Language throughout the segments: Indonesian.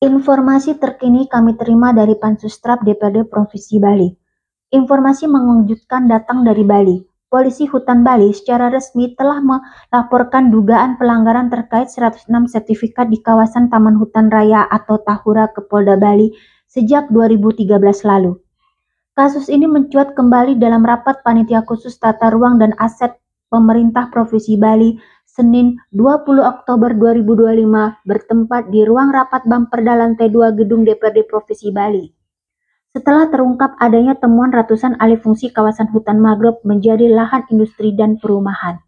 Informasi terkini kami terima dari Pansustrap DPRD Provinsi Bali. Informasi mengejutkan datang dari Bali. Polisi Hutan Bali secara resmi telah melaporkan dugaan pelanggaran terkait 106 sertifikat di kawasan Taman Hutan Raya atau Tahura ke Polda Bali sejak 2013 lalu. Kasus ini mencuat kembali dalam rapat Panitia Khusus Tata Ruang dan Aset Pemerintah Provinsi Bali Senin 20 Oktober 2025 bertempat di ruang rapat Bamperda lantai 2 Gedung DPRD Provinsi Bali. Setelah terungkap adanya temuan ratusan alih fungsi kawasan hutan mangrove menjadi lahan industri dan perumahan.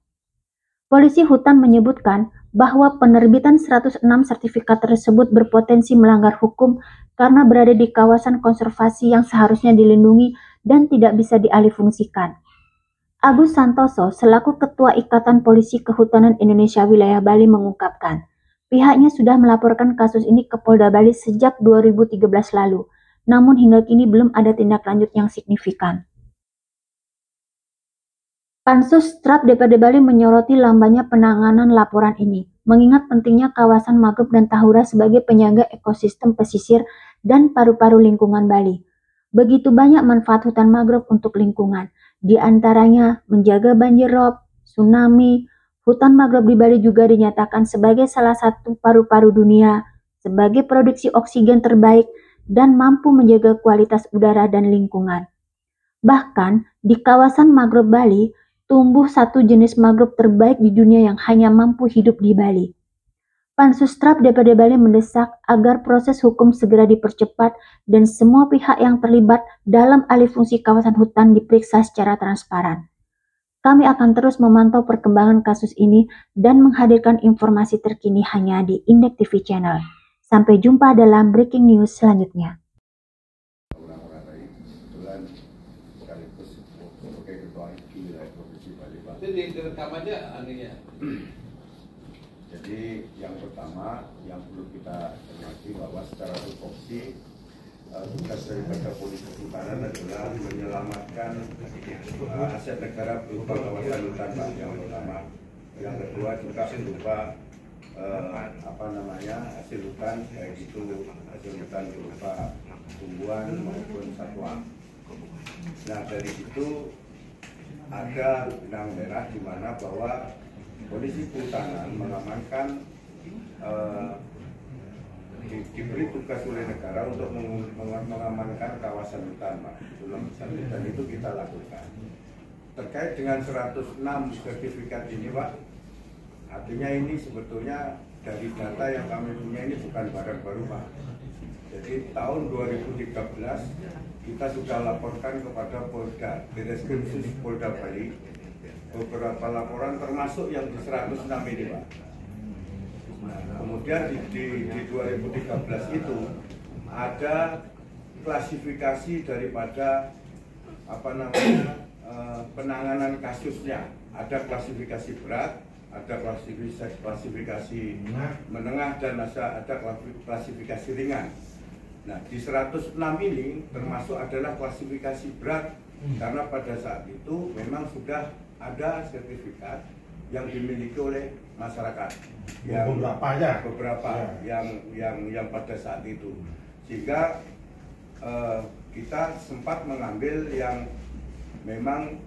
Polisi hutan menyebutkan bahwa penerbitan 106 sertifikat tersebut berpotensi melanggar hukum karena berada di kawasan konservasi yang seharusnya dilindungi dan tidak bisa dialihfungsikan. Agus Santoso, selaku Ketua Ikatan Polisi Kehutanan Indonesia Wilayah Bali mengungkapkan, pihaknya sudah melaporkan kasus ini ke Polda Bali sejak 2013 lalu, namun hingga kini belum ada tindak lanjut yang signifikan. Pansus-Trap DPRD Bali menyoroti lambannya penanganan laporan ini, mengingat pentingnya kawasan mangrove dan Tahura sebagai penyangga ekosistem pesisir dan paru-paru lingkungan Bali. Begitu banyak manfaat hutan mangrove untuk lingkungan, di antaranya menjaga banjir rob, tsunami. Hutan mangrove di Bali juga dinyatakan sebagai salah satu paru-paru dunia, sebagai produksi oksigen terbaik, dan mampu menjaga kualitas udara dan lingkungan. Bahkan, di kawasan mangrove Bali, tumbuh satu jenis mangrove terbaik di dunia yang hanya mampu hidup di Bali. Pansustrap DPRD Bali mendesak agar proses hukum segera dipercepat dan semua pihak yang terlibat dalam alih fungsi kawasan hutan diperiksa secara transparan. Kami akan terus memantau perkembangan kasus ini dan menghadirkan informasi terkini hanya di Indek TV Channel. Sampai jumpa dalam breaking news selanjutnya. Itu direkam aja anehnya. Jadi yang pertama yang perlu kita cermati bahwa secara tupoksi tugas daripada polisi kehutanan adalah menyelamatkan aset negara berupa kawasan hutan yang pertama. Yang kedua juga berupa hasil hutan, baik itu hasil hutan berupa tumbuhan maupun satwa. Nah dari itu ada benang merah di mana bahwa polisi kehutanan mengamankan diberi tugas oleh negara untuk mengamankan kawasan hutan, Pak. Dan itu kita lakukan. Terkait dengan 106 sertifikat ini, Pak, artinya ini sebetulnya dari data yang kami punya ini bukan barang baru, Pak. Jadi tahun 2013 kita sudah laporkan kepada Polda, Direskrim Sus Polda Bali, beberapa laporan termasuk yang di 106 ini, Pak. Nah, kemudian di 2013 itu ada klasifikasi daripada penanganan kasusnya. Ada klasifikasi berat, ada klasifikasi menengah, dan ada klasifikasi ringan. Nah, di 106 ini termasuk adalah klasifikasi berat karena pada saat itu memang sudah ada sertifikat yang dimiliki oleh masyarakat. Beberapa yang pada saat itu. Sehingga kita sempat mengambil yang memang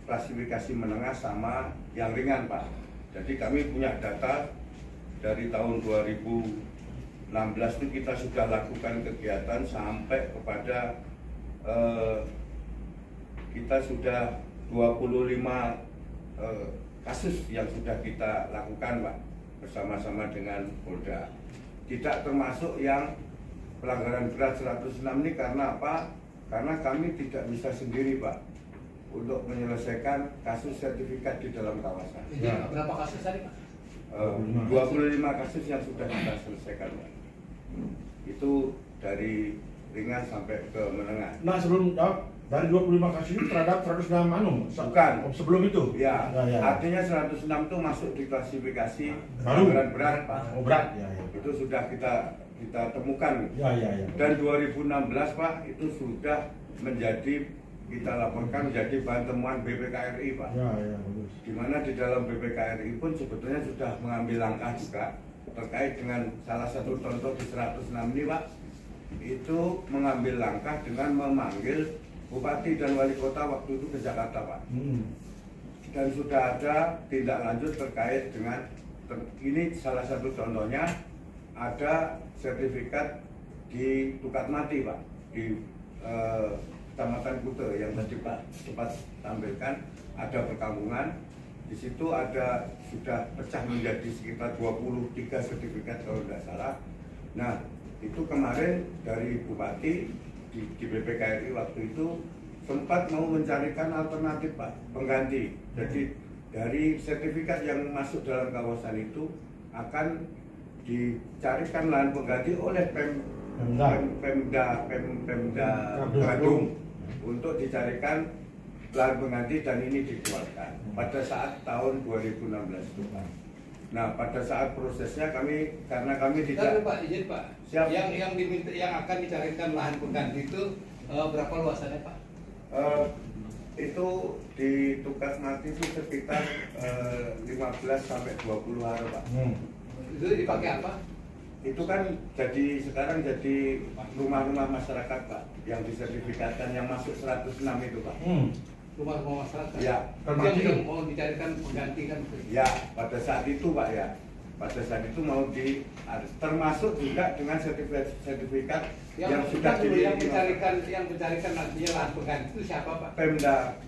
klasifikasi menengah sama yang ringan, Pak. Jadi kami punya data dari tahun 2016 itu kita sudah lakukan kegiatan sampai kepada kita sudah 25 kasus yang sudah kita lakukan, Pak, bersama-sama dengan Polda. Tidak termasuk yang pelanggaran berat 106 ini karena apa? Karena kami tidak bisa sendiri, Pak, untuk menyelesaikan kasus sertifikat di dalam kawasan. Ya. Berapa kasus tadi, Pak? 25 kasus yang sudah kita selesaikan, Pak. Itu dari ringan sampai ke menengah. Nah, sebelum dari 25 kasus itu terhadap 106 bukan sebelum itu? Ya, ya. Artinya 106 itu masuk di klasifikasi baru berat, Pak. Oh, berat, ya. Itu sudah kita temukan. Ya. Dan 2016, Pak, itu sudah menjadi, kita laporkan menjadi bahan temuan BPKRI, Pak. Ya, bagus. Di mana di dalam BPKRI pun sebetulnya sudah mengambil langkah juga terkait dengan salah satu contoh di 106 ini Pak, itu mengambil langkah dengan memanggil Bupati dan Wali Kota waktu itu ke Jakarta Pak. Dan sudah ada tindak lanjut terkait dengan ini salah satu contohnya, ada sertifikat di Tukat Mati Pak, di Kecamatan Kute yang tadi Pak sempat tampilkan, ada perkampungan. Di situ ada sudah pecah menjadi sekitar 23 sertifikat kalau tidak salah. Nah, itu kemarin dari Bupati di BPKRI waktu itu sempat mau mencarikan alternatif Pak, pengganti. Jadi dari sertifikat yang masuk dalam kawasan itu akan dicarikan lahan pengganti oleh Pemda Badung untuk dicarikan lahan pengganti, dan ini dikeluarkan pada saat tahun 2016 itu Pak. Nah, pada saat prosesnya karena kami tidak Pak, izin Pak. Siap. Yang diminta, yang akan dicarikan lahan pengganti itu berapa luasannya Pak? Itu di Tukat Mati itu sekitar 15 sampai 20 hari Pak. Itu dipakai apa? Itu kan sekarang jadi rumah-rumah masyarakat Pak, yang disertifikatkan yang masuk 106 itu Pak. Rumah-rumah masyarakat? Ya. Yang mau dicarikan pengganti kan? Ya, pada saat itu Pak ya. Pada saat itu mau termasuk juga dengan sertifikat yang sudah yang mencarikan nantinya lahan pengganti itu siapa Pak? Pemkap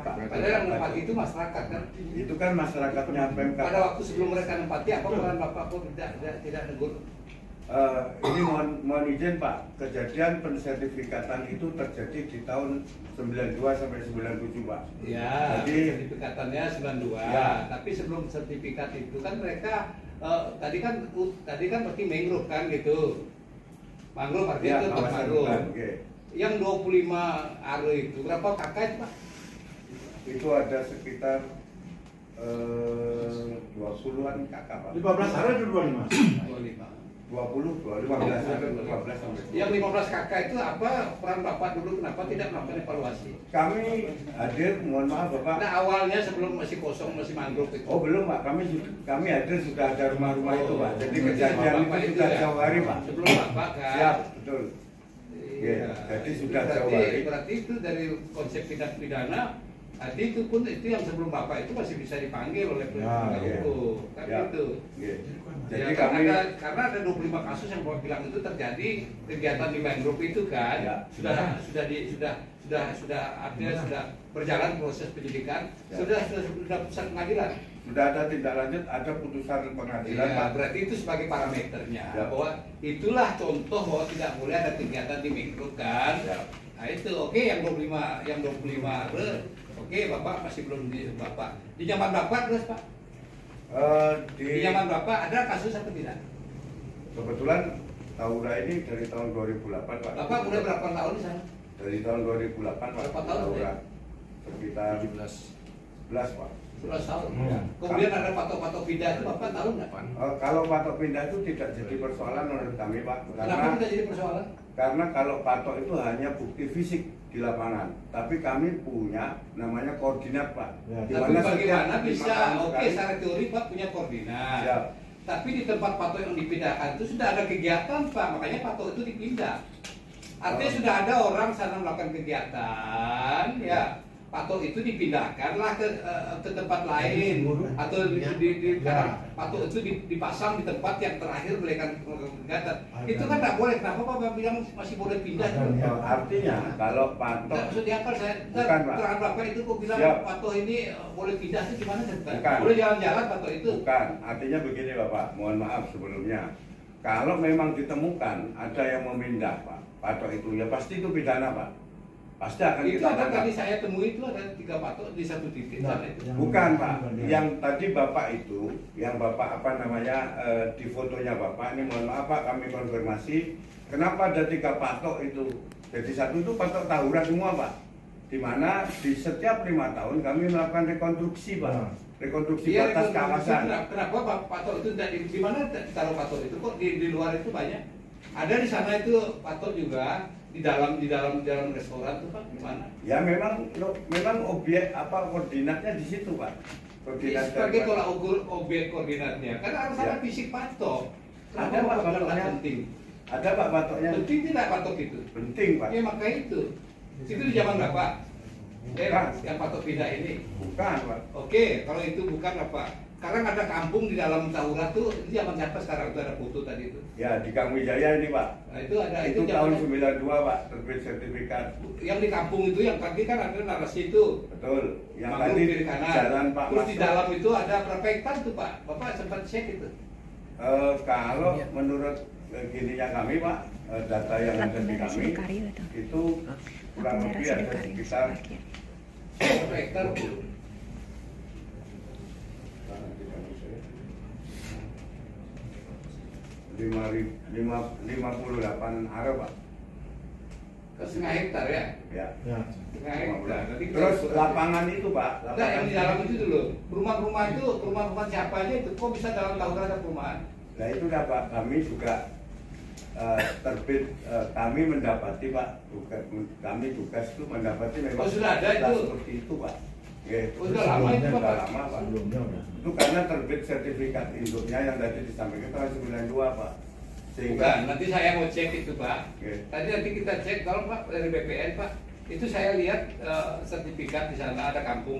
Pak. Padahal yang menempati itu masyarakat kan? Itu kan masyarakatnya Pemkap. Pada waktu sebelum mereka menempati, apa peran Bapak kok tidak negur? Ini mohon izin Pak, kejadian pensertifikatan itu terjadi di tahun 92 sampai 97 Pak. Ya, jadi sertifikatannya 92. Ya. Tapi sebelum sertifikat itu kan mereka tadi kan berarti mangrove kan gitu. Mangrove artinya ya, itu kawasan mangrove. hutan, oke. Yang 25 are itu berapa kakak itu Pak? Itu ada sekitar 20-an kakak Pak. 15 hari itu 25. 25. 15 sampai 20. Yang 15 kakak itu apa peran Bapak dulu, kenapa tidak melakukan evaluasi? Kami hadir, mohon maaf Bapak. Nah awalnya sebelum masih kosong, masih mangrove itu. Oh belum Pak, kami hadir sudah ada rumah-rumah itu Pak. Jadi Berarti kejadian Bapak itu sudah ya? jauh hari Pak. Sebelum Bapak kan? Siap, betul. Iya. Jadi sudah jauh hari. Berarti itu dari konsep tindak pidana, arti itu pun itu yang sebelum Bapak itu masih bisa dipanggil oleh penegak iya. hukum, kan Ya. itu. Iya. Ya, Jadi kan kami karena ada 25 kasus yang Bapak bilang itu terjadi kegiatan di mangrove itu kan, Ya. sudah artinya sudah berjalan proses penyidikan, Ya. sudah putusan pengadilan. sudah ada tindak lanjut, ada putusan pengadilan Ya, Pak. berarti itu sebagai parameternya Ya. bahwa itulah contoh bahwa tidak boleh ada kegiatan di mangrove kan. Ya. Nah itu oke yang 25 oke Bapak masih belum di Bapak. Di zaman Bapak terus Pak. Di zaman Bapak ada kasus atau tidak? Kebetulan Taura ini dari tahun 2008 Pak. Bapak udah berapa tahun di sana? Dari tahun 2008 Pak. Berapa tahun, Taura ya? sekitar 11 Pak. 11 tahun. Ya. Kemudian ada patok-patok pindah itu Bapak tahu nggak? Kalau patok pindah itu tidak jadi persoalan menurut kami Pak. Kenapa tidak jadi persoalan? Karena kalau patok itu hanya bukti fisik di lapangan, tapi kami punya namanya koordinat Pak. Ya. Di Tapi mana bagaimana setiap bisa? 5 tahun Oke, sekali- secara teori Pak punya koordinat. Siap. Tapi di tempat patok yang dipindahkan itu sudah ada kegiatan Pak, makanya patok itu dipindah. Artinya sudah ada orang sana melakukan kegiatan, ya. Patok itu dipindahkanlah ke tempat lain atau karena patok itu dipasang di tempat yang terakhir mereka kegiatan. Itu kan tidak boleh. Kenapa Bapak bilang masih boleh pindah? Artinya kalau patok Nggak, maksudnya apa saya? Bukan, Pak. Terang Bapak itu kok bilang Siap. patok ini boleh pindah itu gimana? Bukan. Boleh jalan-jalan patok itu? bukan, artinya begini Bapak, mohon maaf sebelumnya. Kalau memang ditemukan ada yang memindah Pak, patok itu ya pasti itu pidana Pak. Pasti akan Itu kita ada tangkap. tadi saya temui itu ada 3 patok di satu titik sana itu. Bukan Pak, yang tadi Bapak itu, yang Bapak apa namanya di fotonya Bapak ini mohon maaf Pak, kami konfirmasi kenapa ada 3 patok itu. Jadi satu itu patok Tahura semua Pak, di mana di setiap 5 tahun kami melakukan rekonstruksi Pak, rekonstruksi Iya, batas rekonstruksi. kawasan. Kenapa patok itu tidak di mana taruh patok itu kok di luar itu banyak? Ada di sana itu patok juga di dalam restoran tuh Pak gimana? Ya memang objek apa koordinatnya di situ Pak. koordinat sebagai dari- tolak ukur objek koordinatnya. Kan harus Ya. ada fisik patok. Ada, Kenapa Pak, patok patoknya. tidak penting? Ada Pak patoknya. Penting tidak patok itu? Penting Pak. Ya maka itu. Itu di zaman berapa? Bukan. Yang patok pindah ini. Bukan Pak. Oke, kalau itu bukan apa? Karena ada kampung di dalam Taurat tuh, itu zaman siapa sekarang? Itu ada foto tadi itu. Ya di Kang Wijaya ini Pak. Nah, itu ada Itu tahun zaman 92 Pak terbit sertifikat. yang di kampung itu yang tadi kan ada narasi itu. Betul. Yang Mangrove tadi kiri kanan. jalan Pak Terus di masuk. dalam itu ada berapa hektar tuh Pak? Bapak sempat cek itu. Kalau menurut gininya kami Pak, data yang ada di kami itu kurang lebih ada sekitar Berapa hektar Bu? 58 area Pak. Ke setengah hektar ya? Ya. Ya. Setengah hektar. Nanti kita Terus ukur. lapangan itu Pak, Enggak, yang di dalam itu dulu. Rumah-rumah itu, rumah-rumah siapa aja itu? Kok bisa dalam Taurat ada perumahan? Nah itu dah Pak, kami juga terbit, kami mendapati Pak, kami tugas itu mendapati memang Oh, sudah ada itu? seperti itu Pak. Oke. Oh, sudah lama itu, Sudah Pak? lama Pak. Sebelumnya udah. Itu karena terbit sertifikat induknya yang tadi disampaikan tahun 92 Pak. Sehingga Bukan, nanti saya mau cek itu Pak. Oke. Tadi nanti kita cek, kalau Pak dari BPN Pak, itu saya lihat sertifikat di sana ada kampung